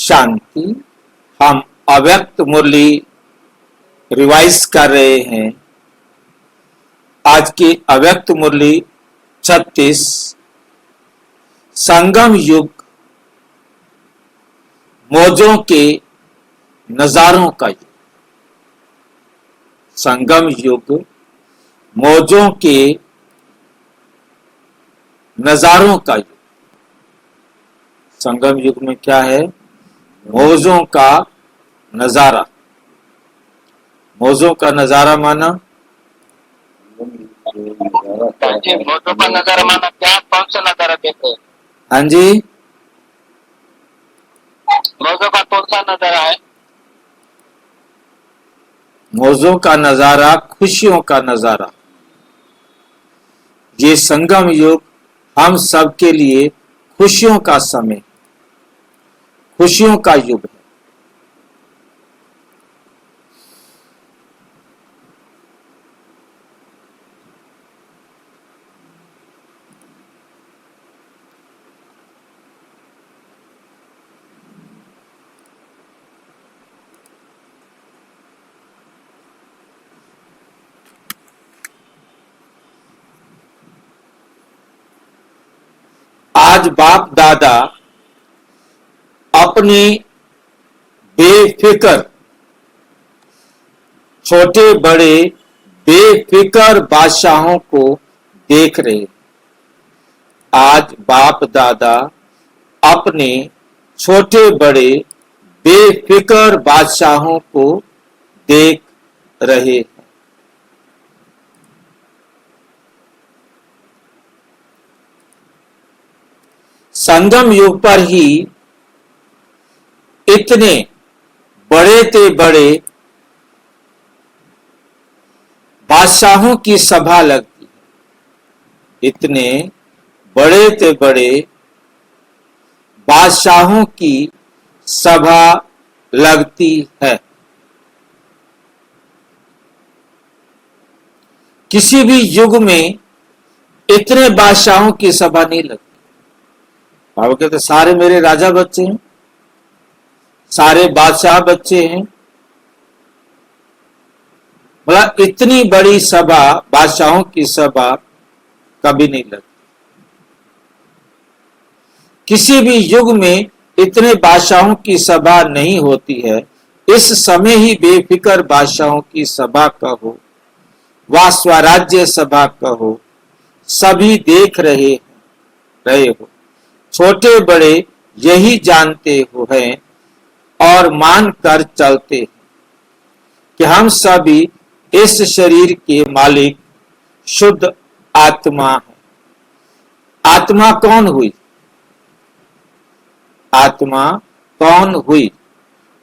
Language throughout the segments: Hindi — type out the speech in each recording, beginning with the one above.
शांति। हम अव्यक्त मुरली रिवाइज कर रहे हैं। आज की अव्यक्त मुरली 36 संगम युग मौजों के नजारों का युग। संगम युग मौजों के नजारों का युग। संगम युग में क्या है? मौजों का नजारा। मौजों का नजारा माना मौजों का नजारा माना क्या? कौन सा नजारा देख रहे हैं? हाँ जी, मौजों का कौन सा नजारा है? मौजों का नजारा, खुशियों का नजारा। ये संगम युग हम सब के लिए खुशियों का समय, खुशियों का युग है। आज बाप दादा अपने बेफिक्र, छोटे बड़े बेफिक्र बादशाहों को देख रहे। आज बाप दादा अपने छोटे बड़े बेफिक्र बादशाहों को देख रहे हैं। संगम युग पर ही इतने बड़े ते बड़े बादशाहों की सभा लगती है। इतने बड़े ते बड़े बादशाहों की सभा लगती है। किसी भी युग में इतने बादशाहों की सभा नहीं लगती। बाबा कहते सारे मेरे राजा बच्चे हैं, सारे बादशाह बच्चे हैं। मतलब इतनी बड़ी सभा, बादशाहों की सभा कभी नहीं लगती। किसी भी युग में इतने बादशाहों की सभा नहीं होती है। इस समय ही बेफिक्र बादशाहों की सभा कहो व स्वराज्य सभा कहो, सभी देख रहे हो। छोटे बड़े यही जानते हो हैं और मान कर चलते हैं कि हम सभी इस शरीर के मालिक शुद्ध आत्मा है। आत्मा कौन हुई? आत्मा कौन हुई?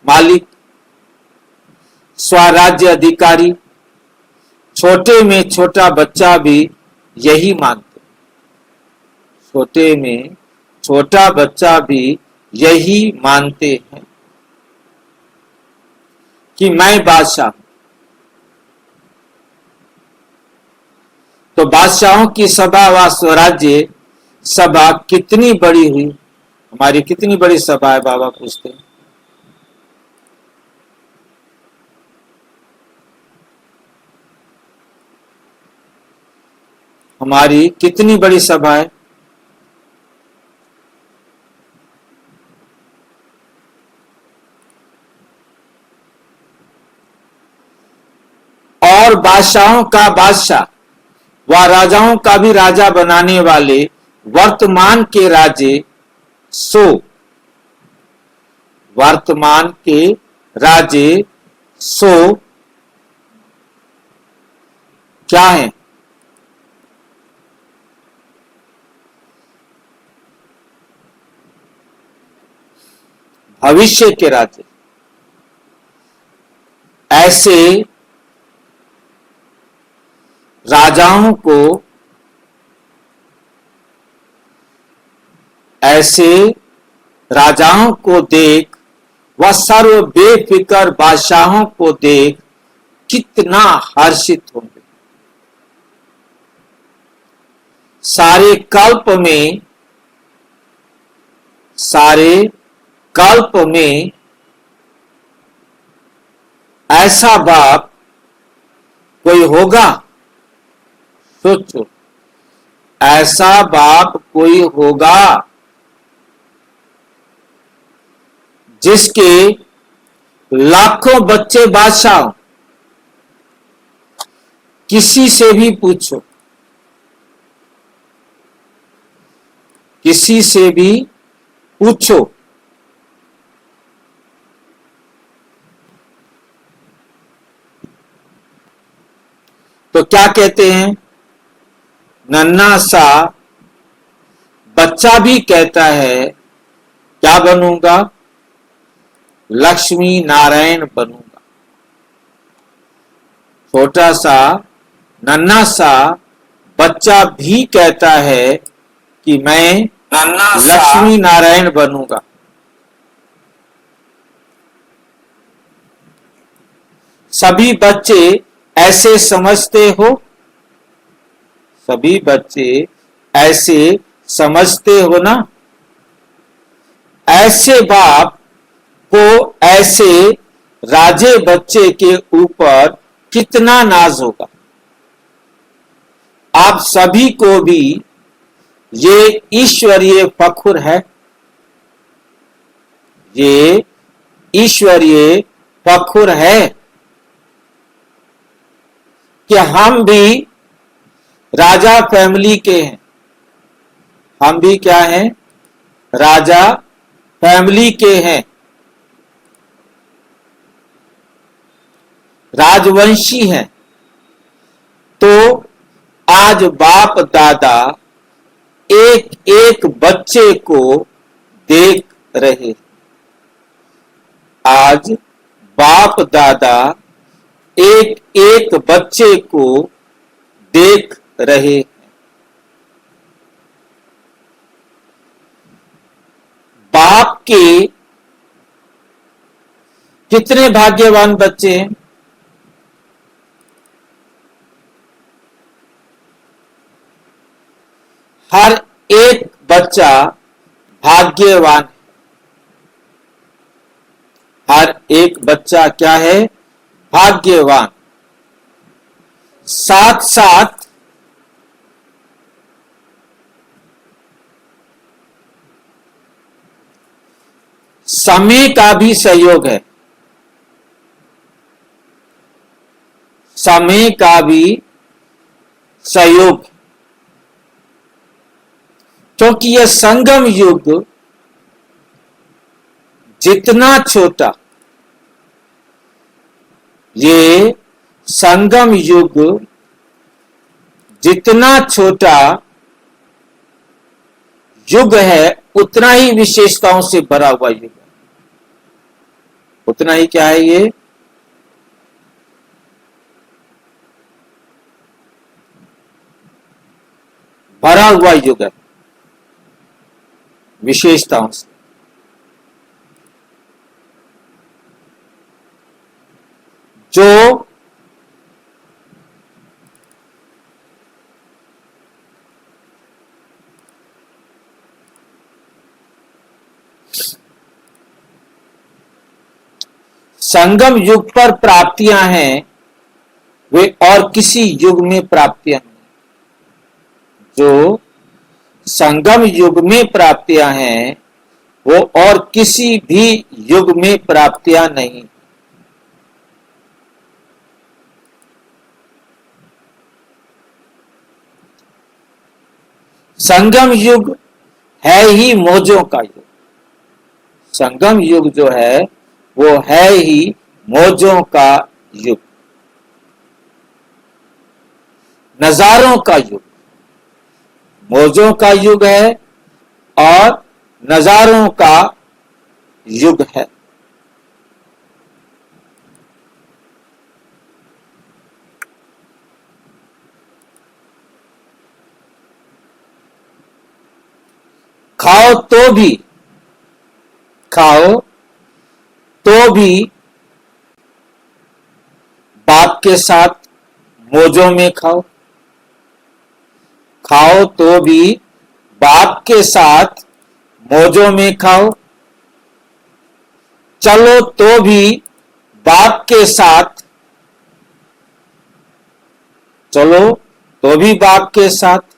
मालिक, स्वराज्य अधिकारी। छोटे में छोटा बच्चा भी यही मानते। छोटे में छोटा बच्चा भी यही मानते हैं कि मैं बादशाह हूं। तो बादशाहों की सभा व स्वराज्य सभा कितनी बड़ी हुई? हमारी कितनी बड़ी सभा है? बाबा पूछते हैं। हमारी कितनी बड़ी सभा है? और बादशाहों का बादशाह व राजाओं का भी राजा बनाने वाले वर्तमान के राजे सो, वर्तमान के राजे सो क्या है? भविष्य के राजे। ऐसे राजाओं को, ऐसे राजाओं को देख व सर्व बेफिक्र बादशाहों को देख कितना हर्षित होंगे। सारे कल्प में, सारे कल्प में ऐसा बाप कोई होगा? सोचो, ऐसा बाप कोई होगा जिसके लाखों बच्चे बादशाह? किसी से भी पूछो, किसी से भी पूछो, तो क्या कहते हैं? नन्हा सा बच्चा भी कहता है क्या बनूंगा? लक्ष्मी नारायण बनूंगा। छोटा सा नन्हा सा बच्चा भी कहता है कि मैं लक्ष्मी नारायण बनूंगा। सभी बच्चे ऐसे समझते हो? सभी बच्चे ऐसे समझते हो ना? ऐसे बाप को ऐसे राजे बच्चे के ऊपर कितना नाज होगा। आप सभी को भी ये ईश्वरीय फखुर है, ये ईश्वरीय फखुर है कि हम भी राजा फैमिली के हैं। हम भी क्या हैं? राजा फैमिली के हैं, राजवंशी हैं। तो आज बाप दादा एक एक बच्चे को देख रहे। आज बाप दादा एक एक बच्चे को देख रहे हैं। बाप के कितने भाग्यवान बच्चे हैं? हर एक बच्चा भाग्यवान। हर एक बच्चा क्या है? भाग्यवान। साथ साथ समय का भी सहयोग है। समय का भी सहयोग, क्योंकि यह संगम युग जितना छोटा, ये संगम युग जितना छोटा युग है उतना ही विशेषताओं से भरा हुआ युग है। उतना ही क्या है? ये भरा हुआ युग है विशेषताओं से। जो संगम युग पर प्राप्तियां हैं वे और किसी युग में प्राप्तियां नहीं। जो संगम युग में प्राप्तियां हैं वो और किसी भी युग में प्राप्तियां नहीं। संगम युग है ही मौजों का युग। संगम युग जो है वो है ही मौजों का युग, नजारों का युग। मौजों का युग है और नजारों का युग है। खाओ तो भी, खाओ तो भी बाप के साथ मौजों में खाओ। खाओ तो भी बाप के साथ मौजों में खाओ। चलो तो भी बाप के साथ, चलो तो भी बाप के साथ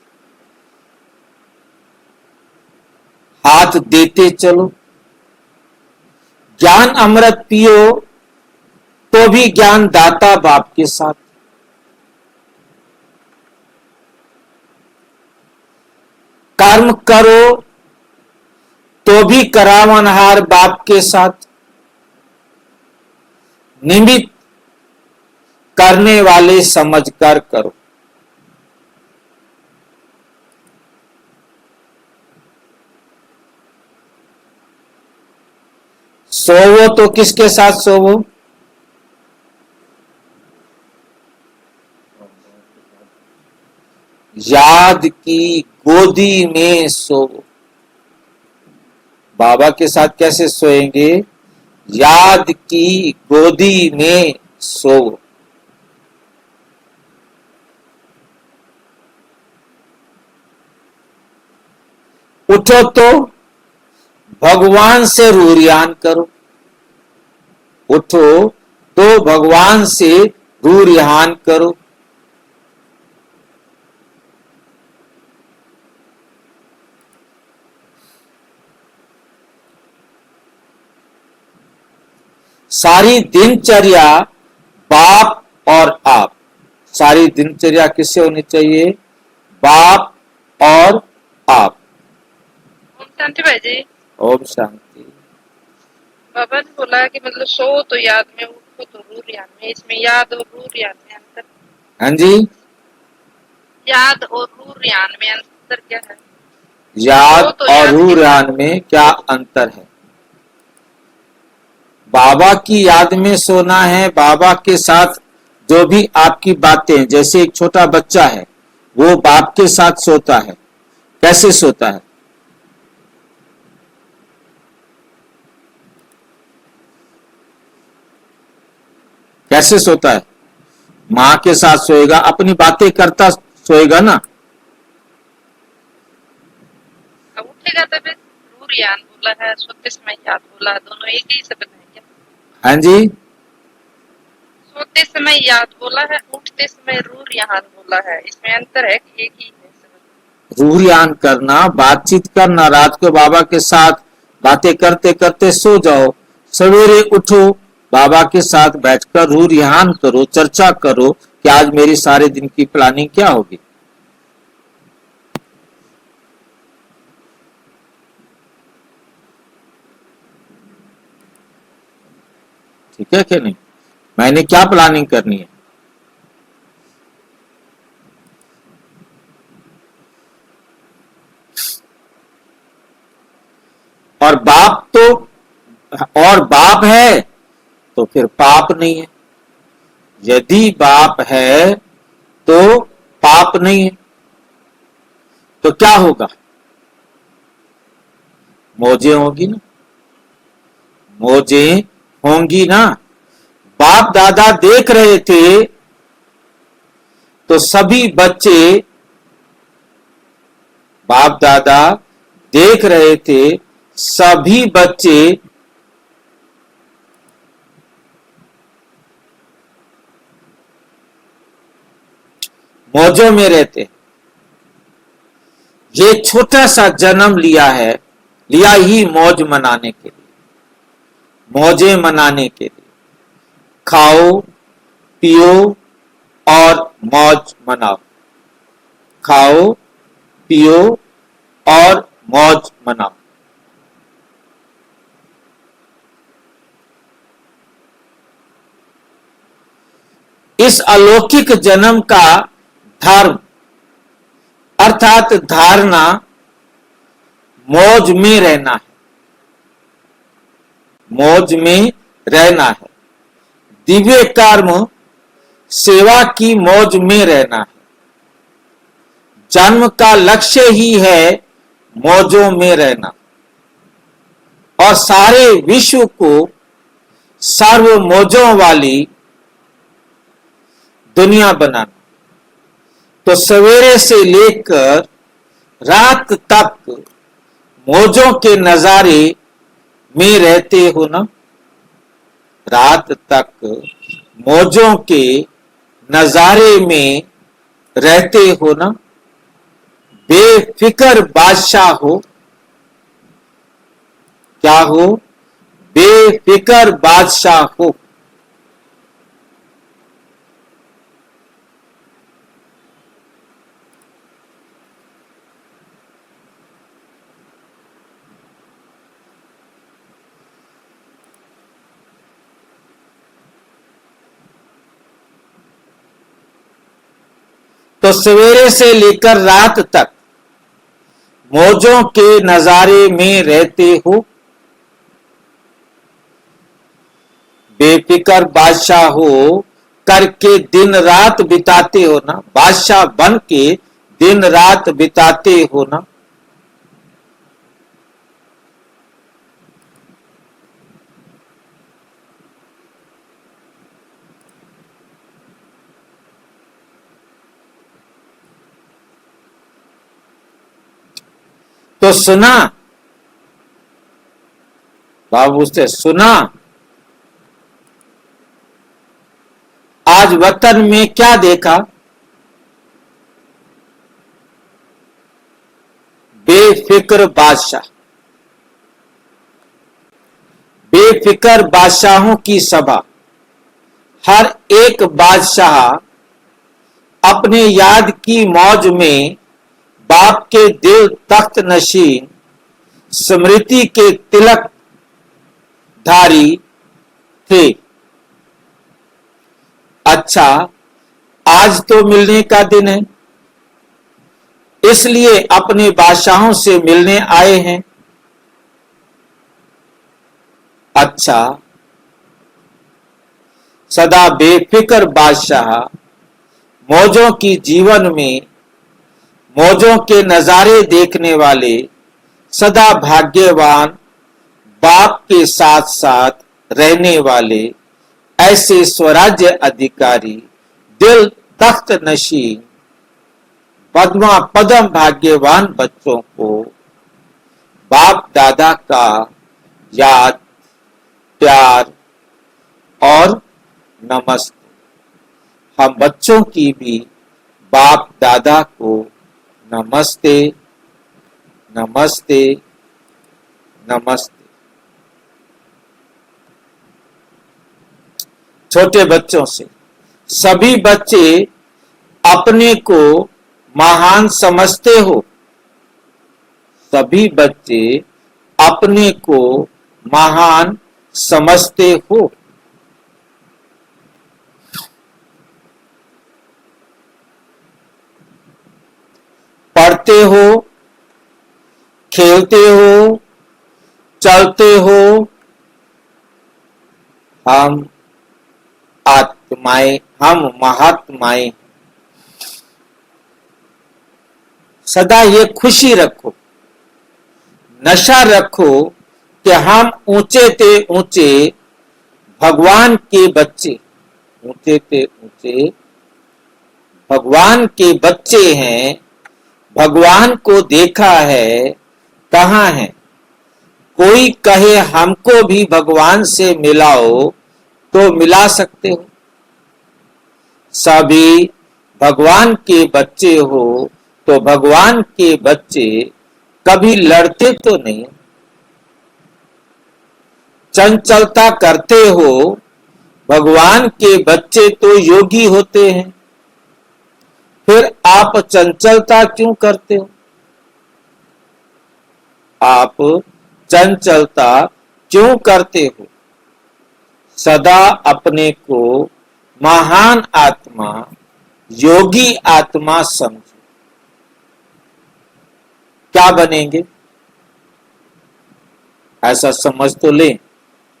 हाथ देते चलो। ज्ञान अमृत पियो तो भी ज्ञान दाता बाप के साथ। कर्म करो तो भी करावनहार बाप के साथ। निमित्त करने वाले समझकर करो। सोवो तो किसके साथ सोवो? याद की गोदी में सोवो। बाबा के साथ कैसे सोएंगे? याद की गोदी में सोवो। उठो तो भगवान से रूरियान करो। उठो तो भगवान से रूरियान करो। सारी दिनचर्या बाप और आप। सारी दिनचर्या किससे होनी चाहिए? बाप और आप। ओम शांति भाई जी। ओम शांति। बाबा ने बोला कि मतलब सो तो याद में, उठो तो रूर याद में। इसमें याद और रूर याद में अंतर? हाँ जी, याद और रूर याद में अंतर क्या है? याद तो और याद रूरान में क्या अंतर है? बाबा की याद में सोना है। बाबा के साथ जो भी आपकी बातें, जैसे एक छोटा बच्चा है वो बाप के साथ सोता है। कैसे सोता है? कैसे सोता है? माँ के साथ सोएगा, अपनी बातें करता सोएगा ना। अब उठेगा तब रूर याद बोला है, सोते समय याद बोला, दोनों एक ही शब्द है क्या? हाँ जी, सोते समय याद बोला है, उठते समय रूर याद बोला है। इसमें अंतर है कि एक ही है शब्द? रूरियान करना, बातचीत करना। रात को बाबा के साथ बातें करते करते सो जाओ। सवेरे उठो, बाबा के साथ बैठकर रूरियान करो, चर्चा करो कि आज मेरी सारे दिन की प्लानिंग क्या होगी। ठीक है कि नहीं? मैंने क्या प्लानिंग करनी है? और बाप तो, और बाप है तो फिर पाप नहीं है। यदि बाप है तो पाप नहीं है, तो क्या होगा? मौजें होगी ना, मौजें होंगी ना। बाप दादा देख रहे थे तो सभी बच्चे, बाप दादा देख रहे थे सभी बच्चे मौजों में रहते। ये छोटा सा जन्म लिया है, लिया ही मौज मनाने के लिए, मौजें मनाने के लिए। खाओ पियो और मौज मनाओ। खाओ पियो और मौज मनाओ। इस अलौकिक जन्म का धर्म अर्थात धारणा मौज में रहना है। मौज में रहना है। दिव्य कर्म सेवा की मौज में रहना है। जन्म का लक्ष्य ही है मौजों में रहना और सारे विश्व को सर्व मौजों वाली दुनिया बनाना। तो सवेरे से लेकर रात तक मौजों के नजारे में रहते हो ना। रात तक मौजों के नजारे में रहते हो ना, बेफिक्र बादशाह हो। क्या हो? बेफिक्र बादशाह हो। तो सवेरे से लेकर रात तक मौजों के नजारे में रहते हो, बेफिक्र बादशाह हो करके दिन रात बिताते हो ना, बादशाह बन के दिन रात बिताते हो ना। तो सुना, बाबू से सुना, आज वतन में क्या देखा? बेफिक्र बादशाह, बेफिक्र बादशाहों की सभा। हर एक बादशाह अपने याद की मौज में बाप के दिल तख्त नशीन स्मृति के तिलक धारी थे। अच्छा, आज तो मिलने का दिन है, इसलिए अपने बादशाहों से मिलने आए हैं। अच्छा, सदा बेफिक्र बादशाह मौजों की जीवन में मौजों के नजारे देखने वाले सदा भाग्यवान बाप के साथ साथ रहने वाले ऐसे स्वराज्य अधिकारी दिल तख्त नशीन पद्मा पदम भाग्यवान बच्चों को बाप दादा का याद, प्यार और नमस्ते। हम बच्चों की भी बाप दादा को नमस्ते, नमस्ते, नमस्ते। छोटे बच्चों से सभी बच्चे अपने को महान समझते हो, सभी बच्चे अपने को महान समझते हो। पढ़ते हो, खेलते हो, चलते हो, हम आत्माएं, हम महात्माएं। सदा ये खुशी रखो, नशा रखो कि हम ऊंचे ते ऊंचे भगवान के बच्चे, ऊंचे ते ऊंचे भगवान के बच्चे हैं। भगवान को देखा है, कहाँ है? कोई कहे हमको भी भगवान से मिलाओ तो मिला सकते हो। सभी भगवान के बच्चे हो तो भगवान के बच्चे कभी लड़ते तो नहीं, चंचलता करते हो। भगवान के बच्चे तो योगी होते हैं, फिर आप चंचलता क्यों करते हो? आप चंचलता क्यों करते हो? सदा अपने को महान आत्मा, योगी आत्मा समझो। क्या बनेंगे? ऐसा समझ तो लें,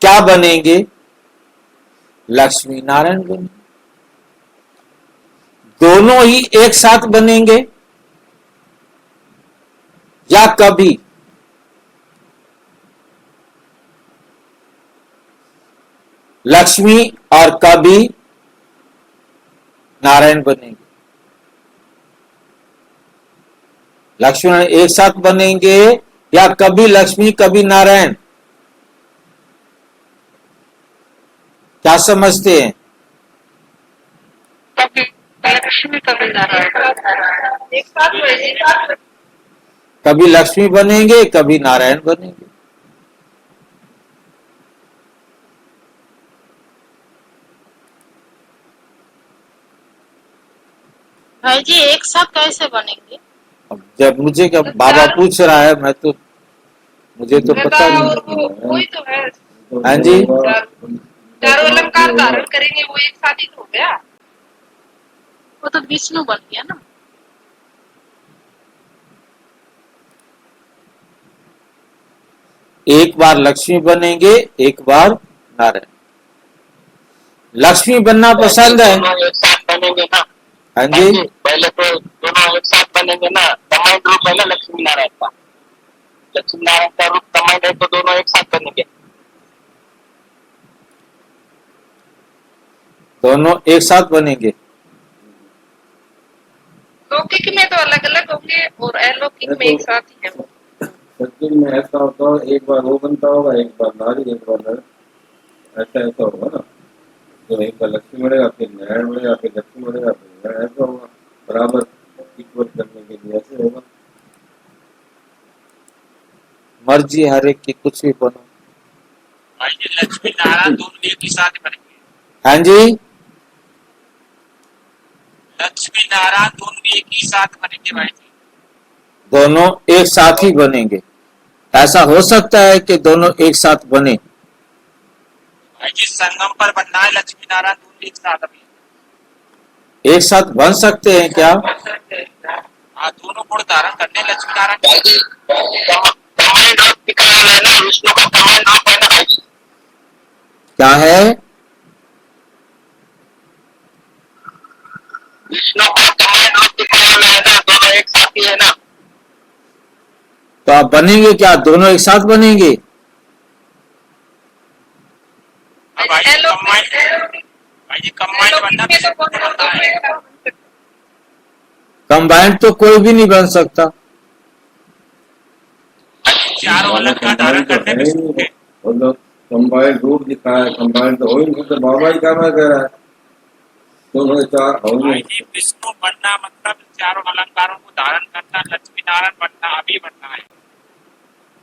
क्या बनेंगे? लक्ष्मी नारायण बनेंगे। दोनों ही एक साथ बनेंगे या कभी? लक्ष्मी और कभी नारायण बनेंगे। लक्ष्मी नारायण एक साथ बनेंगे या कभी लक्ष्मी कभी नारायण? क्या समझते हैं? कभी लक्ष्मी कभी नारायण एक साथ बनेंगे। कभी लक्ष्मी बनेंगे, कभी नारायण बनेंगे। भाई जी एक साथ कैसे बनेंगे? अब जब मुझे क्या बाबा पूछ रहा है, मुझे तो पता नहीं। वही तो है। हाँ जी, चारों अलंकार धारण करेंगे, वो एक साथ ही तो हो गया। वो तो विष्णु बन गया ना। एक बार लक्ष्मी बनेंगे, एक बार नारायण। लक्ष्मी बनना पसंद है? दोनों एक साथ बनेंगे ना। हाँ जी, पहले तो दोनों एक साथ बनेंगे ना। कमांड रूप है ना लक्ष्मी नारायण का। लक्ष्मी नारायण का रूप कमांड है, तो दोनों एक साथ बनेंगे। दोनों एक साथ बनेंगे। लौकिक में तो अलग अलग होंगे और अलौकिक में एक साथ ही है वो। सचिन में ऐसा होता हो, एक बार वो बनता होगा, एक बार नारी, एक बार नर, ऐसा होगा ना। तो एक बार लक्ष्मी बढ़ेगा, फिर नारायण बढ़ेगा, फिर लक्ष्मी बढ़ेगा, फिर नारायण, ऐसा होगा। बराबर इक्वल करने के लिए ऐसे होगा। मर्जी हर एक की, कुछ भी बनो। भाई जी लक्ष्मी नारायण दोनों एक ही साथ बनेंगे। हाँ जी, लक्ष्मी नारायण दोनों एक ही साथ बनेंगे भाई जी। दोनों एक साथ ही बनेंगे। ऐसा हो सकता है कि दोनों एक साथ बने? भाई जी संगम पर बनना है लक्ष्मी नारायण दोनों एक साथ अभी। एक साथ बन सकते हैं क्या? हाँ दोनों गुण धारण करने लक्ष्मी नारायण। भाई जी कमांड रूप दिखाया है ना, विष्णु का कमांड रूप है ना भाई जी। क्या है? विष्णु का कमांड रूप दिखाया है ना, दोनों एक साथ ही है ना। तो आप बनेंगे क्या? दोनों एक साथ बनेंगे? अब भाई जी कंबाइंड बनना अलौकिक में तो कौन बनता है। एक साथ बन सकते हैं। कंबाइंड तो कोई भी नहीं बन सकता। चारों अलग का धारण करने में सुख है। मतलब कंबाइंड रूप दिखाया है, कंबाइंड तो हो ही नहीं, तो बाबा ही क्या मैं कह रहा है, दोनों चार हो भाई नहीं। जी विष्णु बनना मतलब चारों अलंकारों को धारण करना, लक्ष्मी नारायण बनना अभी बनना है।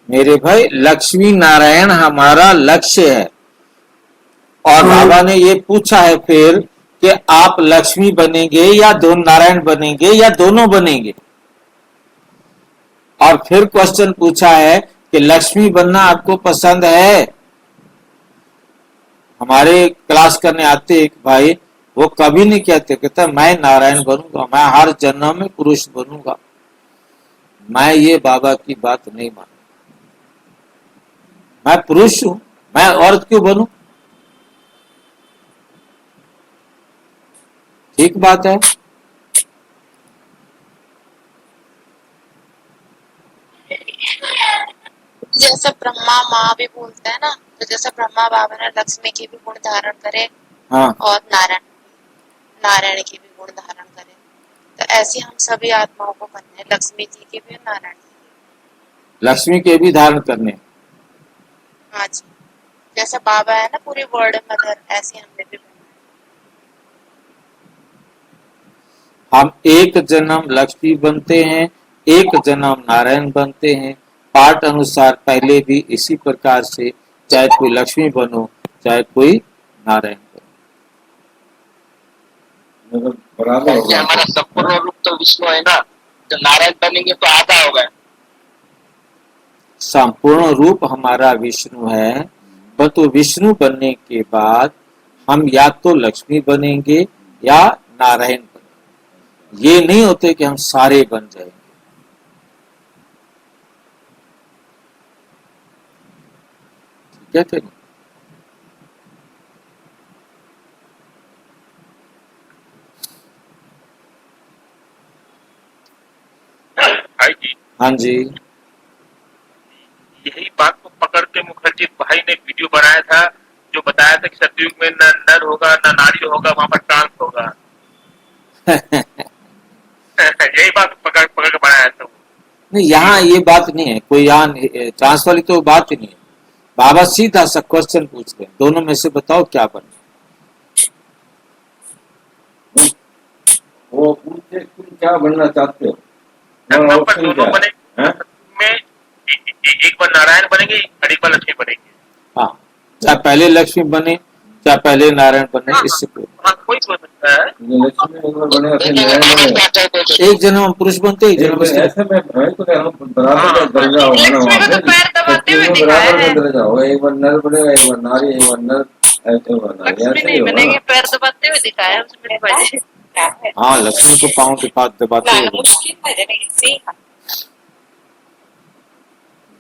मेरे भाई, लक्ष्मी नारायण हमारा लक्ष्य है। और बाबा ने ये पूछा है फिर कि आप लक्ष्मी बनेंगे या दो नारायण बनेंगे या दोनों बनेंगे। और फिर क्वेश्चन पूछा है कि लक्ष्मी बनना आपको पसंद है? हमारे क्लास करने आते एक भाई, वो कभी नहीं कहते मैं नारायण बनूंगा, मैं हर जन्म में पुरुष बनूंगा। मैं ये बाबा की बात नहीं मानता। मैं पुरुष हूं, मैं औरत क्यों बनूं? ठीक बात है। जैसे ब्रह्मा माँ भी बोलते हैं ना, तो जैसे ब्रह्मा बाबा ने लक्ष्मी के भी गुण धारण करे हाँ, और नारायण के भी गुण धारण करे, तो ऐसे हम सभी आत्माओं को बनने हैं, लक्ष्मी जी के भी और नारायण जी के लक्ष्मी के भी धारण करने। भी। हाँ जी, जैसे बाबा है ना पूरी वर्ल्ड मदर, ऐसे हमने भी बनना हम एक जन्म लक्ष्मी बनते हैं, एक जन्म नारायण बनते हैं। पाठ अनुसार पहले भी इसी प्रकार से, चाहे कोई लक्ष्मी बनो, चाहे कोई नारायण बनो। मतलब बराबर भाई जी होगा। हमारा संपूर्ण रूप तो विष्णु है ना, तो नारायण बनेंगे तो आधा होगा। संपूर्ण रूप हमारा विष्णु है, परंतु विष्णु बनने के बाद हम या तो लक्ष्मी बनेंगे या नारायण बनेंगे। ये नहीं होते कि हम सारे बन जाएंगे। ठीक है कि नहीं? भाई जी हाँ जी, यही बात को पकड़ के मुखर्जी भाई ने वीडियो बनाया था, जो बताया था कि सतयुग में न नर होगा न नारी होगा, वहां पर ट्रांस होगा। यही बात पकड़ पकड़ के बनाया था वो। नहीं, यहाँ ये बात नहीं है, कोई यहाँ ट्रांस वाली तो बात ही नहीं है। बाबा सीधा सा क्वेश्चन पूछ रहे हैं, दोनों में से बताओ क्या बने। वो उनसे तुम क्या बनना चाहते हो, नंबर और ऑप्शन दोनों क्या बने है? हैं? में एक बार नारायण बनेंगे और एक बार लक्ष्मी बनेंगे। हाँ, चाहे पहले लक्ष्मी बने चाहे पहले नारायण बने, हाँ इससे कोई हाँ, कोई सोच सकता है। ये लक्ष्मी एक बार बनेगा फिर लेकिन नारायण हम बनेगा। क्या कहते थे, एक जन्म हम पुरुष बनते एक एक जन्म बार स्त्री। ऐसे में भाई तो हम बराबर का हाँ, दर्जा होगा ना लक्ष्मी वहाँ को तो पे, पैर दबाते सत्युग हुए में दिखाया बराबर का है। दर्जा होगा, एक बार नर बनेगा एक बार नारी, एक बार नर, ऐसे होगा ना, लक्ष्मी ऐसे ही नहीं होगा बनेंगे, ना। पैर दबाते हुए दिखाया है उसमें भाई। हाँ, लक्ष्मी को पाँव दबाते हुए।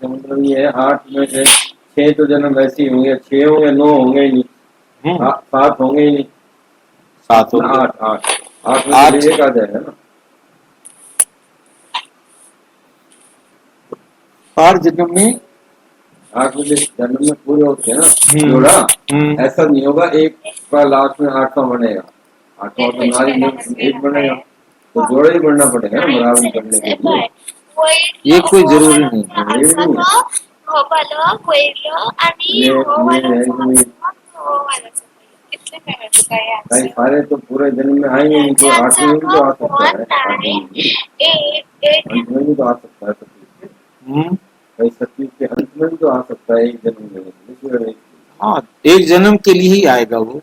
तो मतलब ये है 8 में से 6 तो जन्म ऐसे ही होंगे, 6 होंगे 9 होंगे ही नहीं, हम्म, 7 होंगे ही नहीं, 7 हो ना गए। 8 में आठ। से एक आ जाएगा ना। और जन्म में 8 में से जन्म में पूरे होते हैं ना हम्म, जोड़ा। हम्म, ऐसा नहीं होगा एक का लास्ट में 8वां बनेगा, 8वां तो नारी में एक बनेगा, तो जोड़ा ही बढ़ना पड़ेगा ना बराबर करने के लिए। ये कोई जरूरी नहीं। ये नहीं है, ये है कि भाई सारे तो पूरे जन्म में आएंगे नहीं, तो 8वें में भी तो आ सकता है, 8वें में भी, अंत में भी तो आ सकता है सत्युग के, हम्म, भाई सत्युग के अंत में भी तो आ सकता है एक जन्म में, दूसरे में। हाँ, एक जन्म के लिए ही आएगा वो।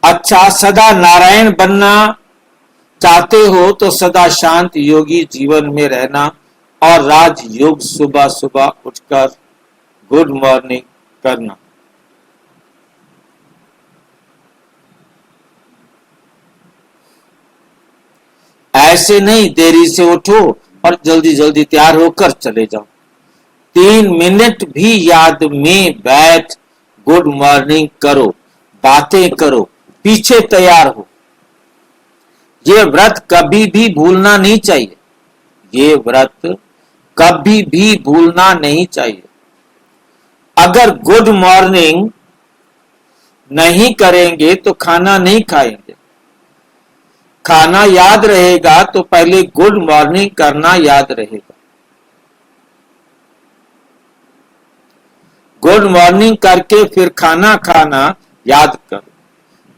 अच्छा, सदा नारायण बनना चाहते हो तो सदा शांत योगी जीवन में रहना और राज योग सुबह सुबह उठकर गुड मॉर्निंग करना। ऐसे नहीं देरी से उठो और जल्दी जल्दी तैयार होकर चले जाओ। 3 मिनट भी याद में बैठ गुड मॉर्निंग करो, बातें करो, पीछे तैयार हो। ये व्रत कभी भी भूलना नहीं चाहिए, ये व्रत कभी भी भूलना नहीं चाहिए। अगर गुड मॉर्निंग नहीं करेंगे तो खाना नहीं खाएंगे, खाना याद रहेगा तो पहले गुड मॉर्निंग करना याद रहेगा। गुड मॉर्निंग करके फिर खाना खाना याद करो।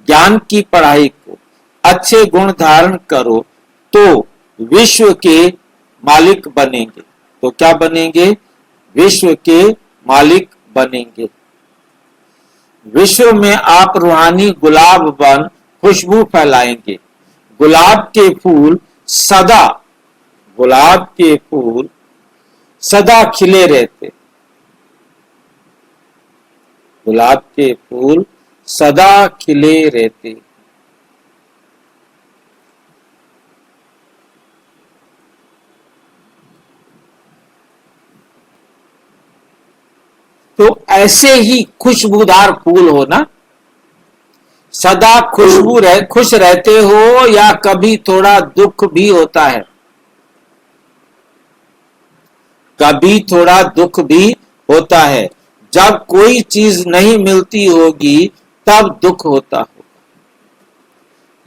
ज्ञान की पढ़ाई को अच्छे गुण धारण करो तो विश्व के मालिक बनेंगे। तो क्या बनेंगे? विश्व के मालिक बनेंगे। विश्व में आप रूहानी गुलाब बन खुशबू फैलाएंगे। गुलाब के फूल सदा गुलाब के फूल सदा खिले रहते, गुलाब के फूल सदा खिले रहते। तो ऐसे ही खुशबूदार फूल हो ना, सदा खुश रहते हो या कभी थोड़ा दुख भी होता है? कभी थोड़ा दुख भी होता है। जब कोई चीज नहीं मिलती होगी तब दुख होता होगा,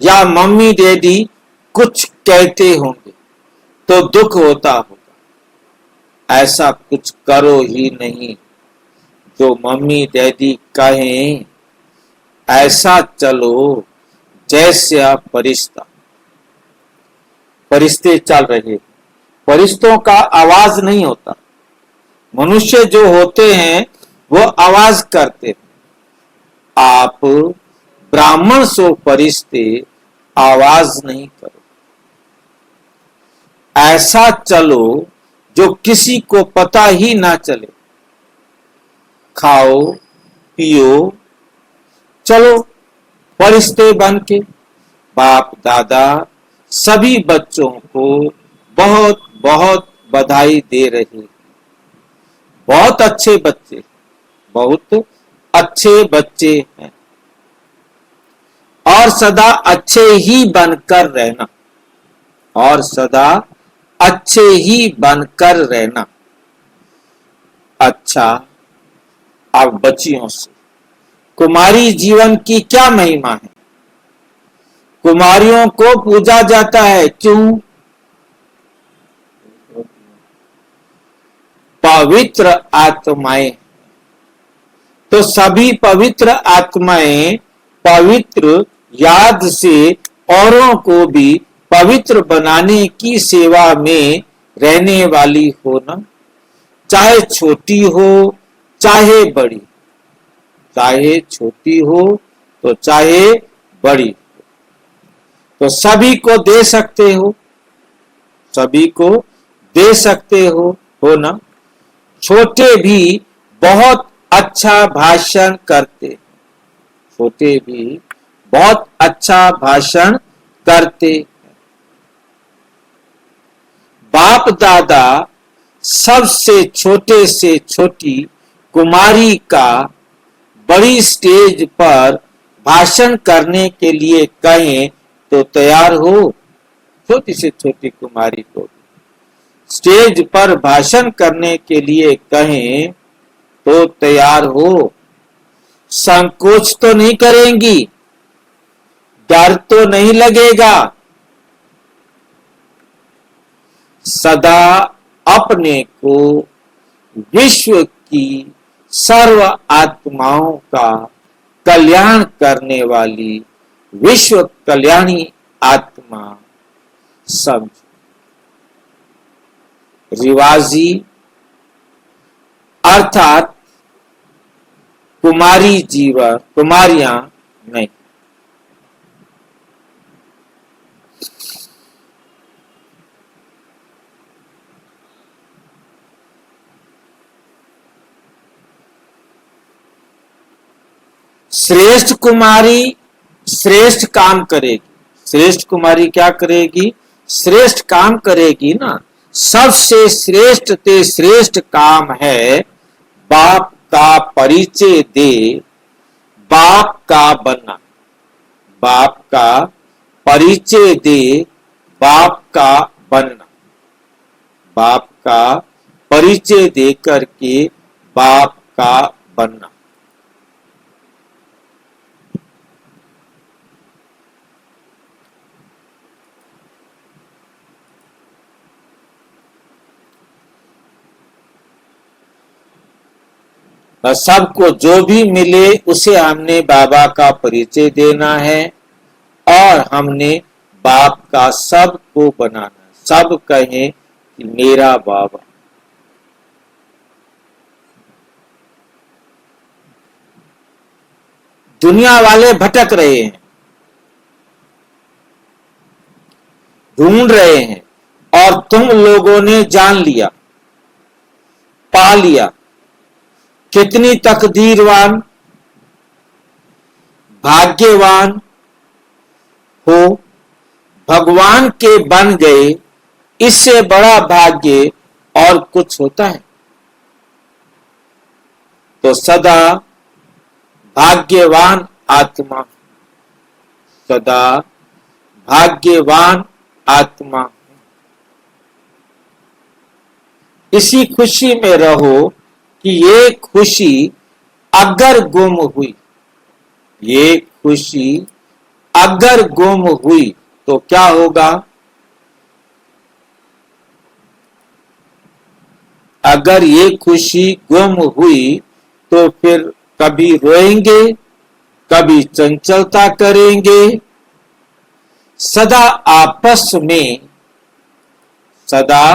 या मम्मी डैडी कुछ कहते होंगे तो दुख होता होगा। ऐसा कुछ करो ही नहीं जो मम्मी डैडी कहें, ऐसा चलो जैसे फरिश्ते चल रहे। फरिश्तों का आवाज नहीं होता, मनुष्य जो होते हैं वो आवाज करते हैं। आप ब्राह्मण सो फरिश्ते आवाज नहीं करो। ऐसा चलो जो किसी को पता ही ना चले। खाओ पियो चलो फरिश्ते बन के। बाप दादा सभी बच्चों को बहुत बहुत बधाई दे रहे। बहुत अच्छे बच्चे, बहुत अच्छे बच्चे हैं। और सदा अच्छे ही बनकर रहना, और सदा अच्छे ही बनकर रहना। अच्छा, अब बच्चियों से कुमारी जीवन की क्या महिमा है? कुमारियों को पूजा जाता है, क्यों? पवित्र आत्माएं, तो सभी पवित्र आत्माएं पवित्र याद से औरों को भी पवित्र बनाने की सेवा में रहने वाली हो ना, चाहे छोटी हो चाहे बड़ी, चाहे छोटी हो तो चाहे बड़ी, तो सभी को दे सकते हो, सभी को दे सकते हो ना। छोटे भी बहुत अच्छा भाषण करते, छोटे भी बहुत अच्छा भाषण करते। बाप दादा सबसे छोटे से छोटी कुमारी का बड़ी स्टेज पर भाषण करने के लिए कहें तो तैयार हो, छोटी से छोटी कुमारी को स्टेज पर भाषण करने के लिए कहें तो तैयार हो, संकोच तो नहीं करेंगी, डर तो नहीं लगेगा, सदा अपने को विश्व की सर्व आत्माओं का कल्याण करने वाली विश्व कल्याणी आत्मा समझ। रिवाजी अर्थात कुमारी जीवन, कुमारियां नहीं। श्रेष्ठ कुमारी श्रेष्ठ काम करेगी, श्रेष्ठ कुमारी क्या करेगी, श्रेष्ठ काम करेगी ना। सबसे श्रेष्ठ ते श्रेष्ठ काम है बाप का परिचय दे, बाप का बनना, बाप का परिचय दे, बाप का बनना, बाप का परिचय दे करके बाप का बनना। सबको जो भी मिले उसे हमने बाबा का परिचय देना है और हमने बाप का सबको बनाना, सब कहें कि मेरा बाबा। दुनिया वाले भटक रहे हैं, ढूंढ रहे हैं, और तुम लोगों ने जान लिया, पा लिया। कितनी तकदीरवान भाग्यवान हो, भगवान के बन गए, इससे बड़ा भाग्य और कुछ होता है। तो सदा भाग्यवान आत्मा, सदा भाग्यवान आत्मा, इसी खुशी में रहो कि ये खुशी अगर गुम हुई, ये खुशी अगर गुम हुई तो क्या होगा? अगर ये खुशी गुम हुई तो फिर कभी रोएंगे, कभी चंचलता करेंगे। सदा आपस में, सदा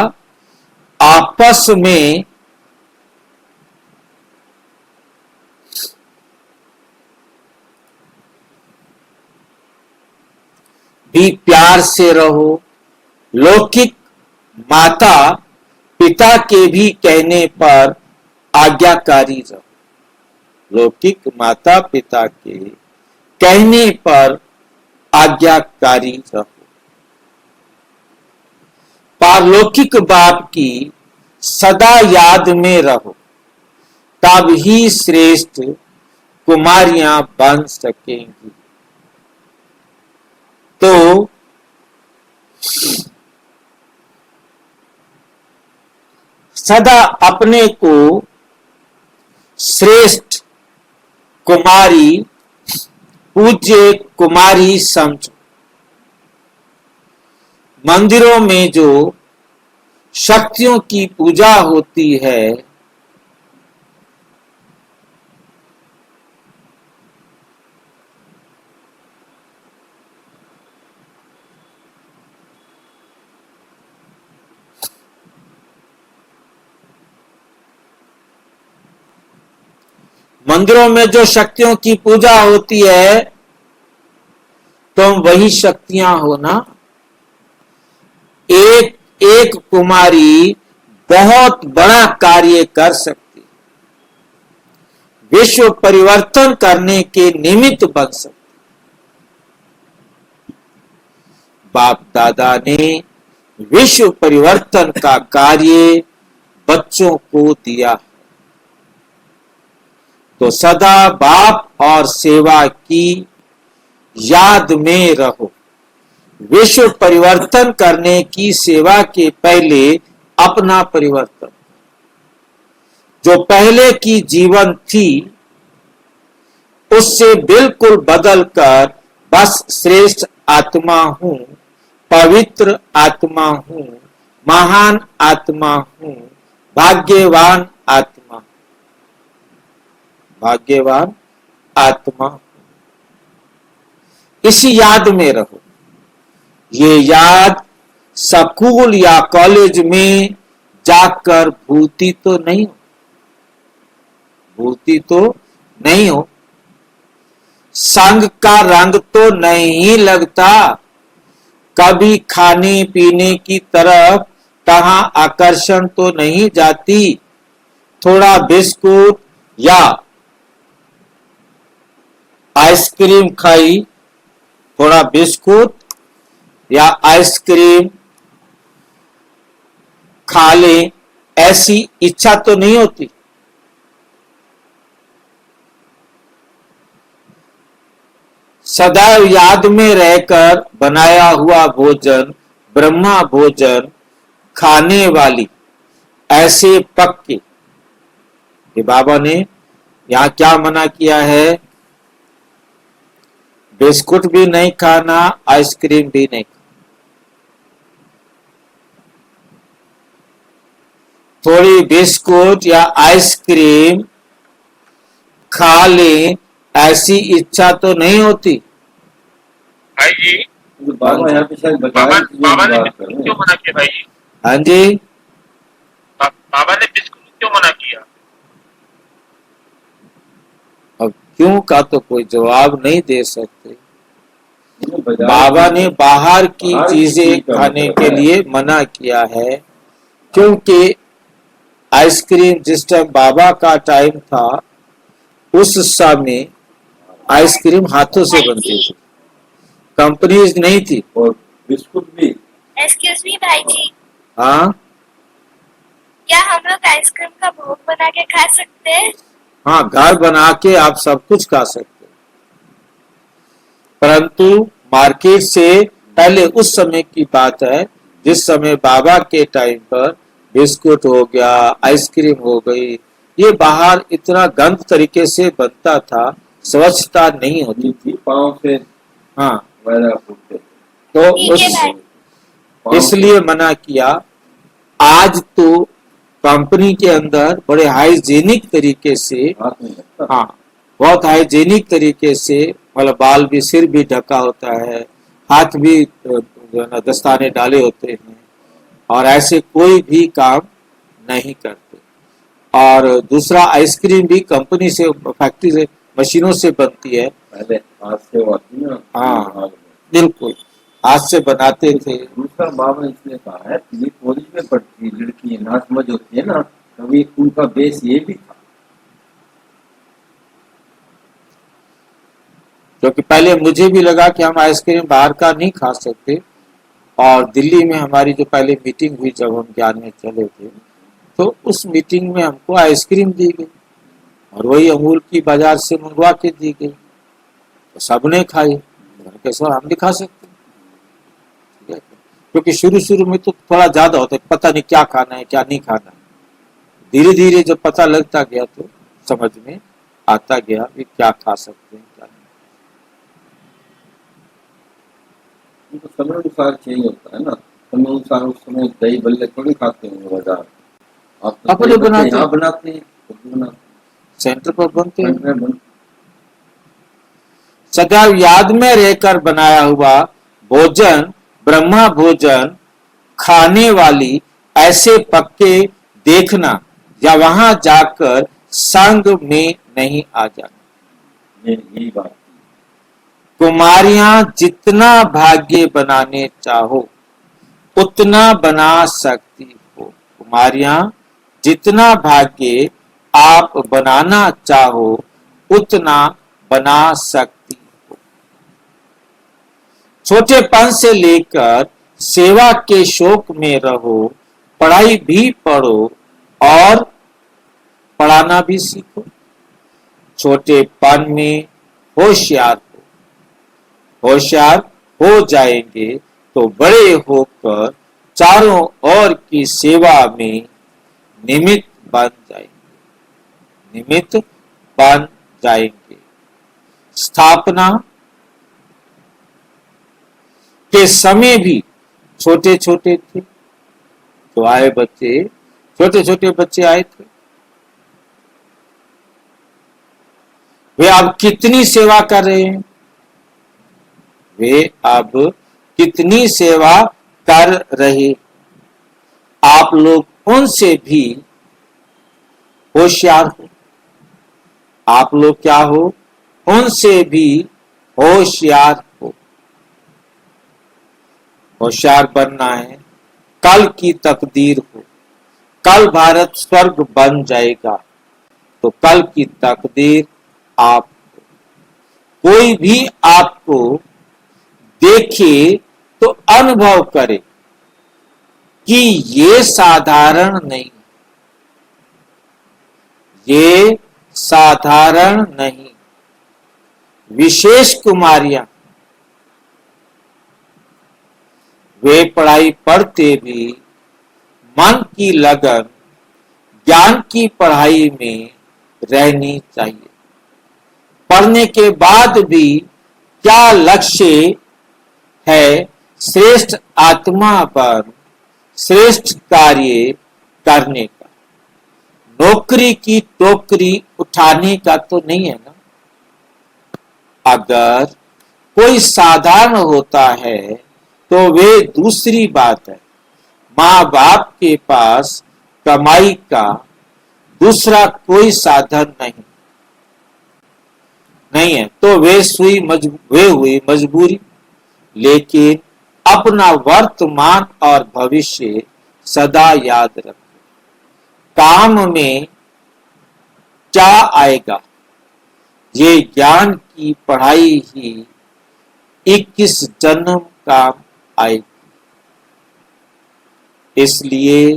आपस में भी प्यार से रहो। लौकिक माता पिता के भी कहने पर आज्ञाकारी रहो, लौकिक माता पिता के कहने पर आज्ञाकारी रहो। पारलौकिक बाप की सदा याद में रहो, तब ही श्रेष्ठ कुमारियां बन सकेंगी। तो सदा अपने को श्रेष्ठ कुमारी, पूज्य कुमारी समझो। मंदिरों में जो शक्तियों की पूजा होती है, मंदिरों में जो शक्तियों की पूजा होती है, तुम वही शक्तियां हो ना। एक एक कुमारी बहुत बड़ा कार्य कर सकती, विश्व परिवर्तन करने के निमित्त बन सकती। बाप दादा ने विश्व परिवर्तन का कार्य बच्चों को दिया, तो सदा बाप और सेवा की याद में रहो। विश्व परिवर्तन करने की सेवा के पहले अपना परिवर्तन, जो पहले की जीवन थी उससे बिल्कुल बदलकर बस श्रेष्ठ आत्मा हूं, पवित्र आत्मा हूं, महान आत्मा हूं, भाग्यवान आत्मा, भाग्यवान आत्मा, इसी याद में रहो। ये याद स्कूल या कॉलेज में जाकर भूलती तो नहीं हो, भूलती तो नहीं हो। संग का रंग तो नहीं लगता, कभी खाने पीने की तरफ कहां आकर्षण तो नहीं जाती। थोड़ा बिस्कुट या आइसक्रीम खाई, थोड़ा बिस्कुट या आइसक्रीम खा ले, ऐसी इच्छा तो नहीं होती। सदैव याद में रहकर बनाया हुआ भोजन ब्रह्मा भोजन खाने वाली ऐसे पक्के। ये बाबा ने यहां क्या मना किया है? बिस्कुट भी नहीं खाना, आइसक्रीम भी नहीं खाना। थोड़ी बिस्कुट या आइसक्रीम खा ले, ऐसी इच्छा तो नहीं होती। भाई जी, बाबा यहाँ पे शायद बता बाबा रहे थे, बाबा ने बात बिस्कुट करें। क्यों मना किया भाई जी? हाँ जी, बाबा ने बिस्कुट क्यों मना किया? अब क्यों का तो कोई जवाब नहीं दे सकते। बाजार बाबा ने बाहर की बाहर की चीजें चीज का खाने मतलब के है। लिए मना किया है, क्योंकि आइसक्रीम जिस टाइम बाबा का टाइम था उस समय आइसक्रीम हाथों से बनती थी, कंपनीज नहीं थी। और बिस्कुट भी। एक्सक्यूज मी भाई जी, हाँ क्या हम लोग आइसक्रीम का भोग बना के खा सकते हैं? हाँ, घर बना के आप सब कुछ खा सकते हैं, परंतु मार्केट से पहले उस समय की बात है जिस समय बाबा के टाइम पर बिस्कुट हो गया, आइसक्रीम हो गई, ये बाहर इतना गंद तरीके से बनता था, स्वच्छता नहीं होती। थी पाँव से हाँ, वगैरह फूटते थे। तो ठीक है उस भाई। पाँव इसलिए मना किया। आज तो कंपनी के अंदर बड़े हाइजीनिक तरीके से, हाथ में लगता। हाँ, बहुत हाइजीनिक तरीके से, मतलब बाल भी, सिर भी ढका होता है, हाथ भी जो है ना दस्ताने डाले होते हैं, और ऐसे कोई भी काम नहीं करते। और दूसरा, आइसक्रीम भी कंपनी से, फैक्ट्री से, मशीनों से बनती है। पहले हाथ से वो आती ना। हाँ। हाथ में। बिल्कुल हाथ से बनाते थे। दूसरा बाबा ने इसलिए कहा है कि ये कॉलेज में पढ़ती लड़की ना समझ होती है ना, कभी उनका बेस ये भी था। क्योंकि पहले मुझे भी लगा कि हम आइसक्रीम बाहर का नहीं खा सकते, और दिल्ली में हमारी जो पहले मीटिंग हुई जब हम ज्ञान में चले थे, तो उस मीटिंग में हमको आइसक्रीम दी गई, और वही अमूल की बाजार से मंगवा के दी गई, तो सबने खाई। मैंने कहा सर हम भी खा सकते हैं, ठीक है? क्योंकि शुरू शुरू में तो थोड़ा ज्यादा होता है, पता नहीं क्या खाना है क्या नहीं खाना है। धीरे धीरे जब पता लगता गया तो समझ में आता गया कि क्या खा सकते हैं क्या नहीं। उनको समय अनुसार चाहिए होता है ना, समय अनुसार उस समय दही बल्ले थोड़ी खाते हैं बाजार। आप तो अपने दही बल्ले बनाते यहाँ हैं। बनाते हैं, खुद बनाते हैं। सेंटर पर बनते हैं। सेंटर में बन- सदैव याद में रहकर बनाया हुआ भोजन ब्रह्मा भोजन खाने वाली ऐसे पक्के देखना, या वहां जाकर संग में नहीं आ जाना। यही बात। कुमारियां जितना भाग्य बनाने चाहो उतना बना सकती हो। कुमारियां जितना भाग्य आप बनाना चाहो उतना बना सकती हो। छोटेपन से लेकर सेवा के शौक में रहो, पढ़ाई भी पढ़ो और पढ़ाना भी सीखो। छोटेपन में होशियार हो जाएंगे तो बड़े होकर चारों ओर की सेवा में निमित्त बन जाएंगे। स्थापना के समय भी छोटे छोटे थे, तो आए बच्चे, छोटे छोटे बच्चे आए थे। वे अब कितनी सेवा कर रहे हैं, वे अब कितनी सेवा कर रहे। आप लोग उनसे भी होशियार हो। आप लोग क्या हो, उनसे भी होशियार हो। होशियार बनना है, कल की तकदीर हो। कल भारत स्वर्ग बन जाएगा, तो कल की तकदीर आप हो। कोई भी आपको देखे तो अनुभव करे कि ये साधारण नहीं, ये साधारण नहीं। विशेष कुमारियां, वे पढ़ाई पढ़ते भी मन की लगन ज्ञान की पढ़ाई में रहनी चाहिए। पढ़ने के बाद भी क्या लक्ष्य है, श्रेष्ठ आत्मा पर श्रेष्ठ कार्य करने का। नौकरी की टोकरी उठाने का तो नहीं है ना। अगर कोई साधारण होता है तो वे दूसरी बात है। माँ बाप के पास कमाई का दूसरा कोई साधन नहीं है, तो वे हुई मजबूरी। लेकिन अपना वर्तमान और भविष्य सदा याद रखो। काम में क्या आएगा, ये ज्ञान की पढ़ाई ही 21 जन्म काम आएगी। इसलिए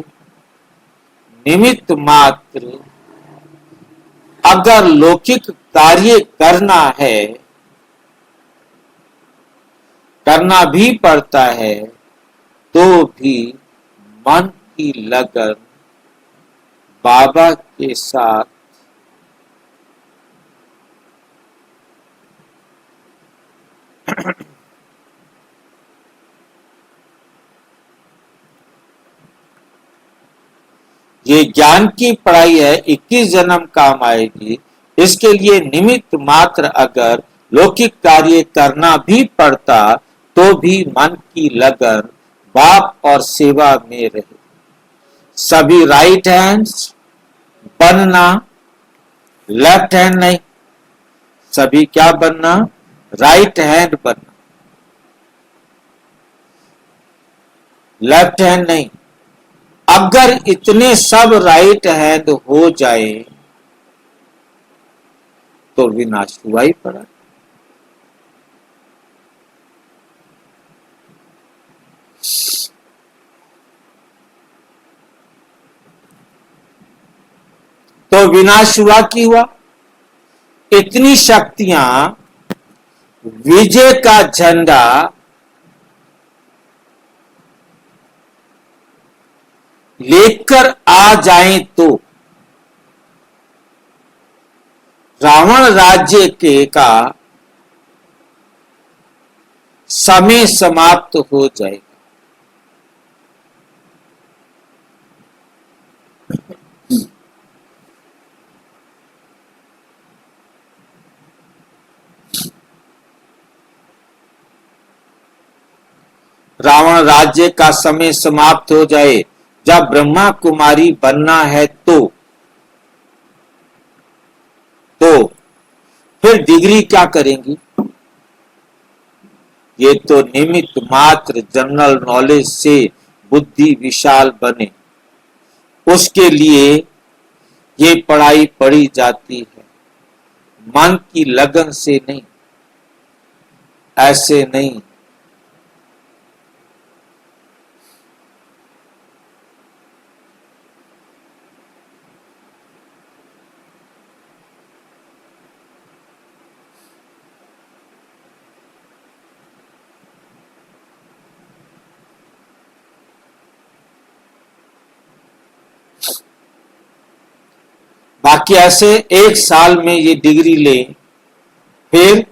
निमित्त मात्र अगर लौकिक कार्य करना भी पड़ता है, तो भी मन की लगन बाबा के साथ ये ज्ञान की पढ़ाई है, 21 जन्म काम आएगी। इसके लिए निमित्त मात्र अगर लौकिक कार्य करना भी पड़ता, तो भी मन की लगन बाप और सेवा में रहे। सभी राइट हैंड्स बनना, लेफ्ट हैंड नहीं। सभी क्या बनना, राइट हैंड बनना, लेफ्ट हैंड नहीं। अगर इतने सब राइट हैंड हो जाए तो विनाश हुआ ही पड़ा। तो विनाश हुआ कि हुआ। इतनी शक्तियां विजय का झंडा लेकर आ जाएं तो रावण राज्य के का समय समाप्त हो जाएगा। रावण राज्य का समय समाप्त हो जाए। जब ब्रह्मा कुमारी बनना है तो तो फिर डिग्री क्या करेंगी? ये तो निमित्त मात्र जनरल नॉलेज से बुद्धि विशाल बने, उसके लिए ये पढ़ाई पढ़ी जाती है, मन की लगन से नहीं, ऐसे नहीं। बाकी ऐसे एक साल में ये डिग्री लें, फिर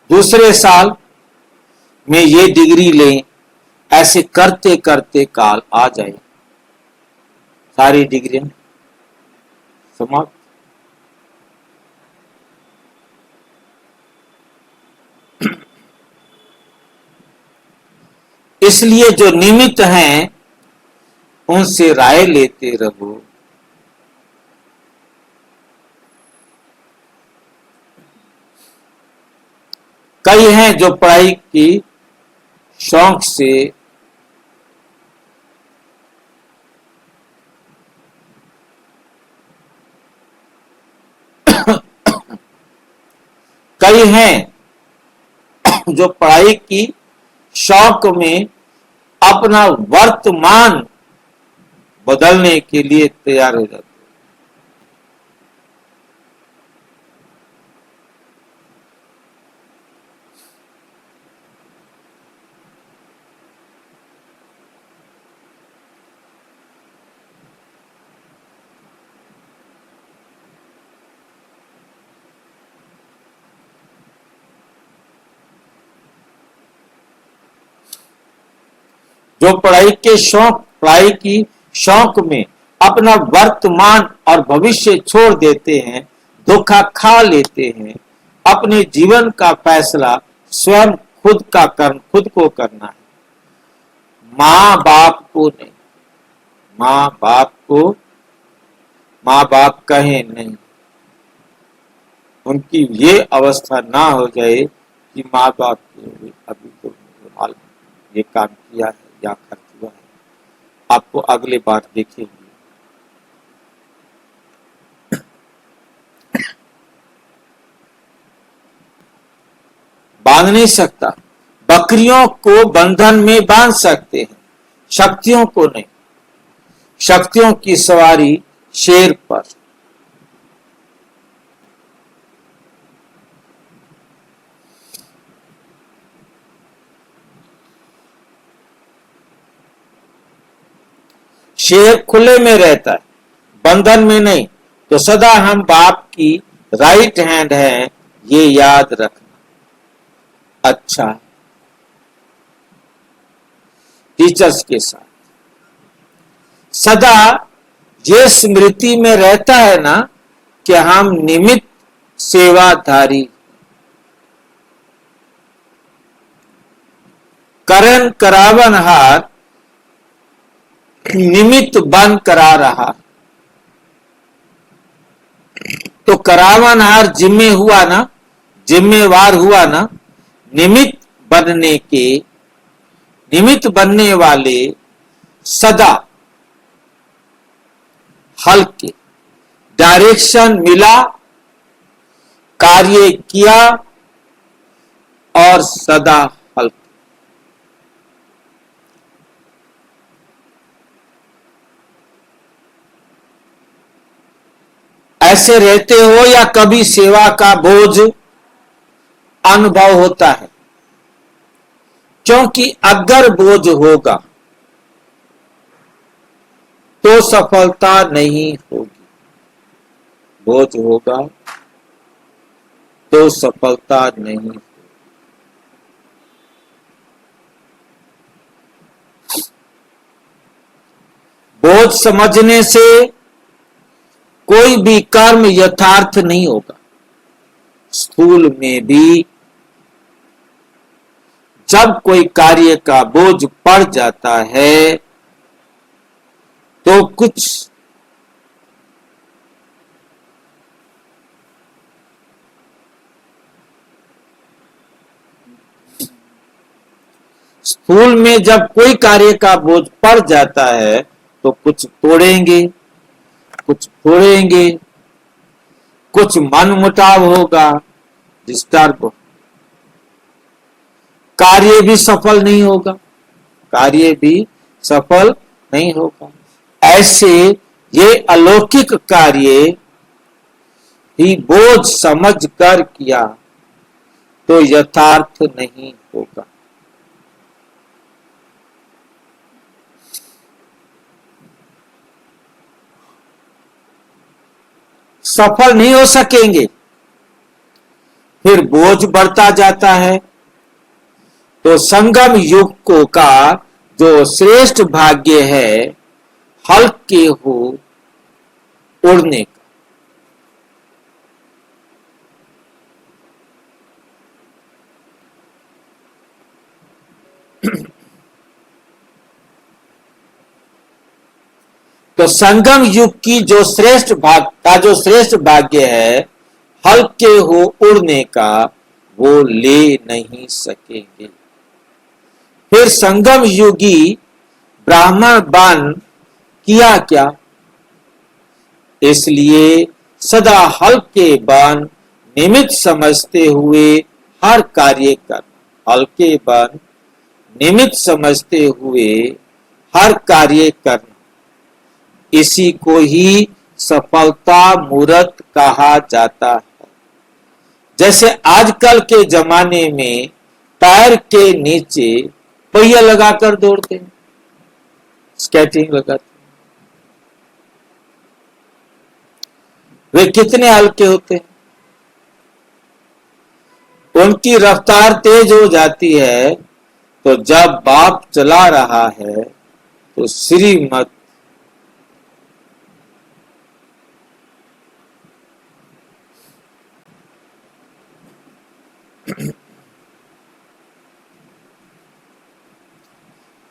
दूसरे साल में ये डिग्री लें, ऐसे करते करते काल आ जाए, सारी डिग्रियां समाप्त। इसलिए जो निमित्त हैं उनसे राय लेते रहो। कई हैं जो पढ़ाई की शौक से कई हैं जो पढ़ाई की शौक में अपना वर्तमान बदलने के लिए तैयार हो जाते हैं। जो पढ़ाई की शौक में अपना वर्तमान और भविष्य छोड़ देते हैं, धोखा खा लेते हैं, अपने जीवन का फैसला स्वयं खुद को करना है, माँ बाप को नहीं। माँ बाप कहें नहीं, उनकी ये अवस्था ना हो जाए कि माँ बाप अभी तो मालूम ये काम किया है या खर्च हुआ है, आपको अगले बार देखेंगे। बांध नहीं सकता। बकरियों को बंधन में बांध सकते हैं, शक्तियों को नहीं। शक्तियों की सवारी शेर पर। शेर खुले में रहता है, बंधन में नहीं। तो सदा हम बाप की राइट हैंड हैं, ये याद रखना। अच्छा, टीचर्स के साथ सदा ये स्मृति में रहता है ना कि हम निमित्त सेवाधारी, करण करावनहार निमित्त बन करा रहा। तो करावनहार जिम्मेवार हुआ ना। निमित्त बनने वाले सदा हल्के, डायरेक्शन मिला, कार्य किया और सदा हल्के। ऐसे रहते हो या कभी सेवा का बोझ अनुभव होता है? क्योंकि अगर बोझ होगा तो सफलता नहीं होगी। बोझ होगा तो सफलता नहीं होगी। बोझ समझने से कोई भी कर्म यथार्थ नहीं होगा। स्थूल में भी जब कोई कार्य का बोझ पड़ जाता है तो कुछ स्थूल में जब कोई कार्य का बोझ पड़ जाता है तो कुछ तोड़ेंगे, कुछ फोड़ेंगे, कुछ मनमुटाव होगा, डिस्टर्ब, कार्य भी सफल नहीं होगा, कार्य भी सफल नहीं होगा। ऐसे ये अलौकिक कार्य ही बोझ समझ कर किया तो यथार्थ नहीं होगा। सफल नहीं हो सकेंगे, फिर बोझ बढ़ता जाता है। तो संगम युग को का जो श्रेष्ठ भाग्य है हल्के हो उड़ने का। तो संगम युग की जो श्रेष्ठ भाग्य है हल्के हो उड़ने का, वो ले नहीं सकेंगे। फिर संगम युगी ब्राह्मण बन किया क्या? इसलिए सदा हल्के बन निमित्त समझते हुए हर कार्य कर, हल्के बन निमित्त समझते हुए हर कार्य करना, इसी को ही सफलता मूर्त कहा जाता है। जैसे आजकल के जमाने में टायर के नीचे पहिया लगाकर दौड़ते हैं, स्केटिंग लगाते हैं, वे कितने हल्के होते हैं। उनकी रफ्तार तेज हो जाती है, तो जब बाप चला रहा है तो श्रीमत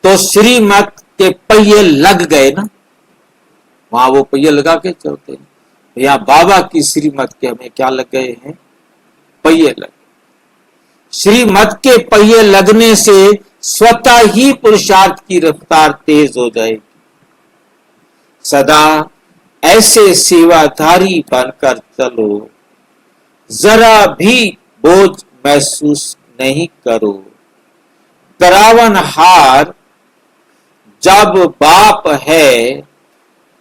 तो श्रीमत के पहिए लग गए ना, वहां वो पहिए लगा के चलते हैं। यहाँ बाबा की श्रीमत के हमें क्या लग गए हैं? पहिए लग। श्रीमत के पहिए लगने से स्वतः ही पुरुषार्थ की रफ्तार तेज हो जाएगी। सदा ऐसे सेवाधारी बनकर चलो, जरा भी बोझ महसूस नहीं करो। करावन हार जब बाप है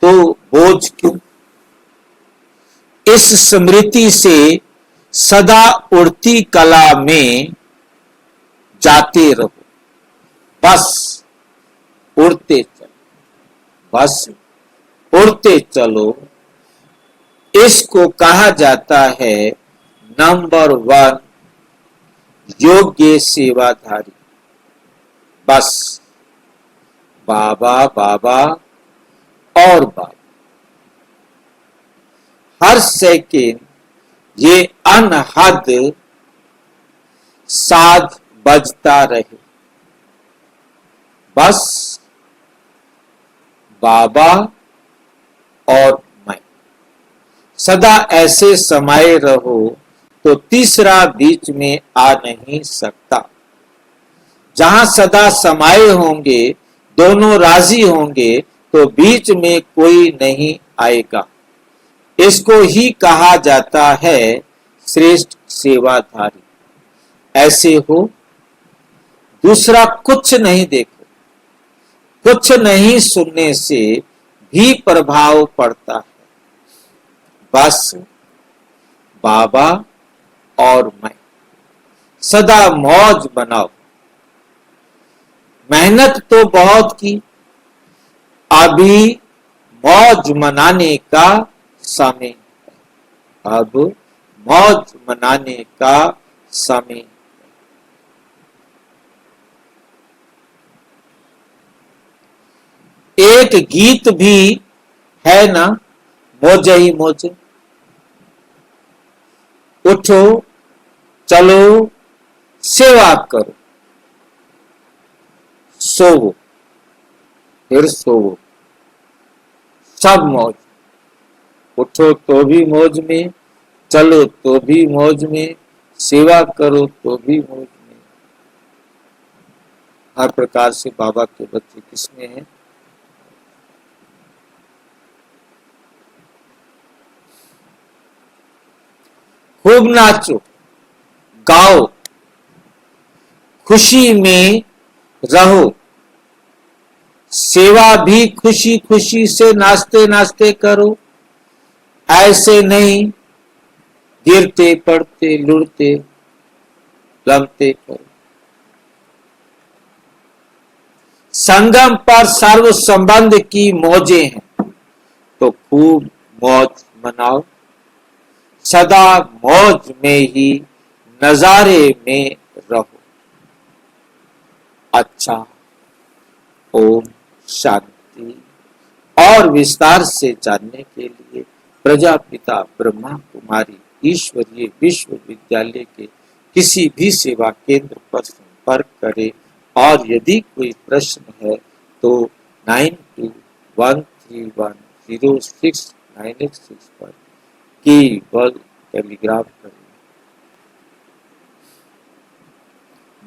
तो बोझ क्यों? इस स्मृति से सदा उड़ती कला में जाते रहो। बस उड़ते चलो, बस उड़ते चलो। इसको कहा जाता है नंबर 1 योग्य सेवाधारी। बस बाबा बाबा और बाबा। हर सेकेंड ये अनहद साज बजता रहे। बस बाबा और मैं। सदा ऐसे समाये रहो तो तीसरा बीच में आ नहीं सकता। जहां सदा समाये होंगे, दोनों राजी होंगे, तो बीच में कोई नहीं आएगा। इसको ही कहा जाता है श्रेष्ठ सेवाधारी। ऐसे हो, दूसरा कुछ नहीं देखो। कुछ नहीं सुनने से भी प्रभाव पड़ता है। बस बाबा और मैं। सदा मौज बनाओ। मेहनत तो बहुत की, अभी मौज मनाने का समय है। अब मौज मनाने का समय। एक गीत भी है ना, मौज ही मौज। उठो चलो सेवा करो, सोवो फिर सोवो, सब मौज। उठो तो भी मौज में, चलो तो भी मौज में, सेवा करो तो भी मौज में। हर प्रकार से बाबा के बच्चे किसमें हैं? खूब नाचो, गाओ, खुशी में रहो, सेवा भी खुशी खुशी से नाचते नाचते करो, ऐसे नहीं गिरते पड़ते लुढ़ते लमते करो। संगम पर सर्व संबंध की मौजें हैं, तो खूब मौज मनाओ, सदा मौज में ही नजारे में रहो। अच्छा, ओम शांति। और विस्तार से जानने के लिए प्रजापिता ब्रह्मा कुमारी ईश्वरीय विश्वविद्यालय के किसी भी सेवा केंद्र पर संपर्क करें और यदि कोई प्रश्न है तो 9213106986 पर केवल टेलीग्राम करें।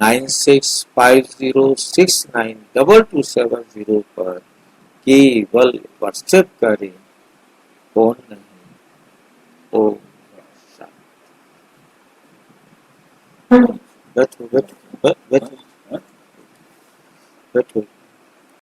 9650692270 पर केवल व्हाट्सएप करें, फोन नहीं। ओम शांति। बैठो बैठो बैठो बैठो।